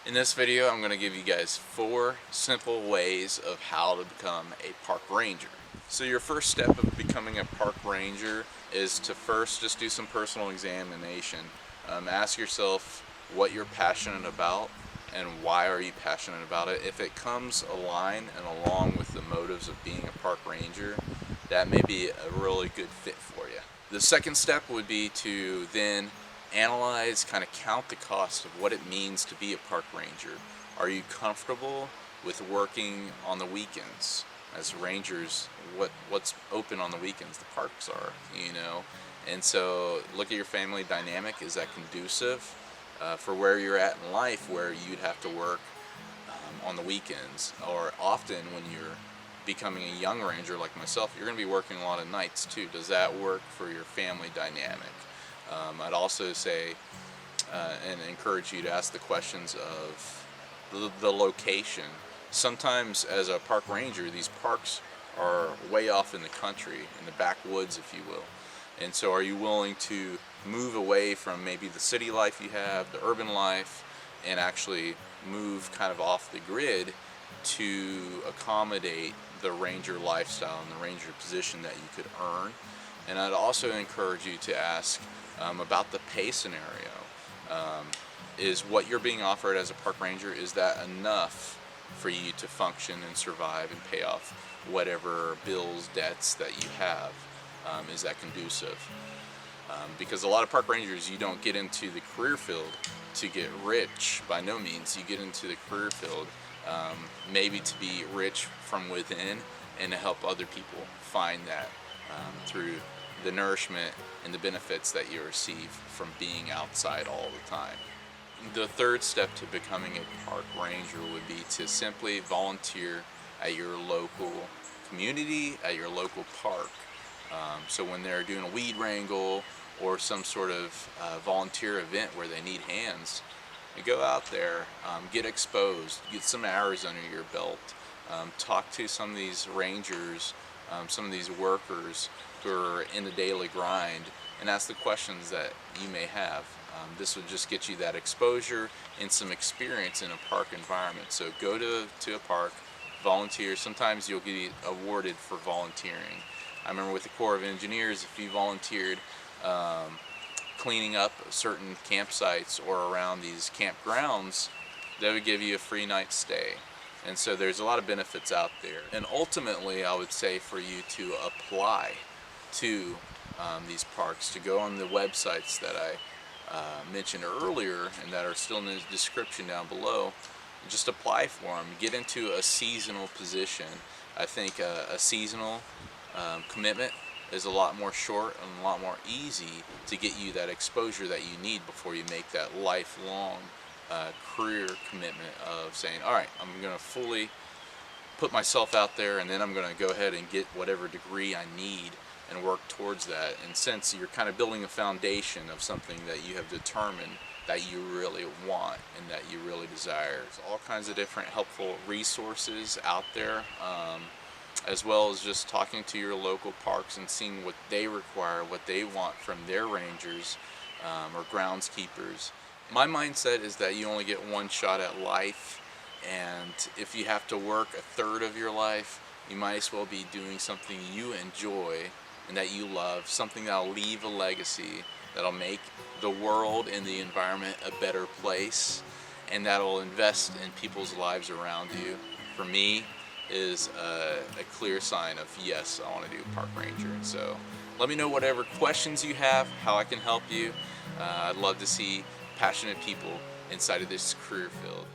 In this video, I'm going to give you guys 4 simple ways of how to become a park ranger. So your first step of becoming a park ranger is to first just do some personal examination. Ask yourself what you're passionate about and why are you passionate about it. If it comes aligned and along with the motives of being a park ranger, that may be a really good fit for you. The second step would be to then analyze, kind of count the cost of what it means to be a park ranger. Are you comfortable with working on the weekends? As rangers, what's open on the weekends? The parks are, And so look at your family dynamic. Is that conducive for where you're at in life, where you'd have to work on the weekends? Or often when you're becoming a young ranger like myself, you're going to be working a lot of nights too. Does that work for your family dynamic? I'd also say and encourage you to ask the questions of the location. Sometimes as a park ranger, these parks are way off in the country, in the backwoods, if you will. And so are you willing to move away from maybe the city life you have, the urban life, and actually move kind of off the grid to accommodate the ranger lifestyle and the ranger position that you could earn? And I'd also encourage you to ask about the pay scenario. Is what you're being offered as a park ranger, is that enough for you to function and survive and pay off whatever bills, debts that you have? Is that conducive? Because a lot of park rangers, you don't get into the career field to get rich. By no means. You get into the career field maybe to be rich from within and to help other people find that through the nourishment and the benefits that you receive from being outside all the time. The third step to becoming a park ranger would be to simply volunteer at your local community, at your local park. So when they're doing a weed wrangle or some sort of volunteer event where they need hands, you go out there, get exposed, get some hours under your belt, talk to some of these rangers, some of these workers who are in the daily grind, and ask the questions that you may have. This would just get you that exposure and some experience in a park environment. So go to a park, volunteer. Sometimes you'll get awarded for volunteering. I remember with the Corps of Engineers, if you volunteered cleaning up certain campsites or around these campgrounds, they would give you a free night stay. And so there's a lot of benefits out there. And ultimately, I would say for you to apply to these parks, to go on the websites that I mentioned earlier and that are still in the description down below, just apply for them. Get into a seasonal position. I think a seasonal commitment is a lot more short and a lot more easy to get you that exposure that you need before you make that lifelong career commitment of saying, all right, I'm going to fully put myself out there, and then I'm going to go ahead and get whatever degree I need and work towards that. And since you're kind of building a foundation of something that you have determined that you really want and that you really desire. There's all kinds of different helpful resources out there, as well as just talking to your local parks and seeing what they require, what they want from their rangers or groundskeepers. My mindset is that you only get one shot at life, and if you have to work a third of your life, you might as well be doing something you enjoy and that you love, something that'll leave a legacy, that'll make the world and the environment a better place, and that'll invest in people's lives around you. For me, is a clear sign of, yes, I want to do park ranger. So let me know whatever questions you have, how I can help you. I'd love to see passionate people inside of this career field.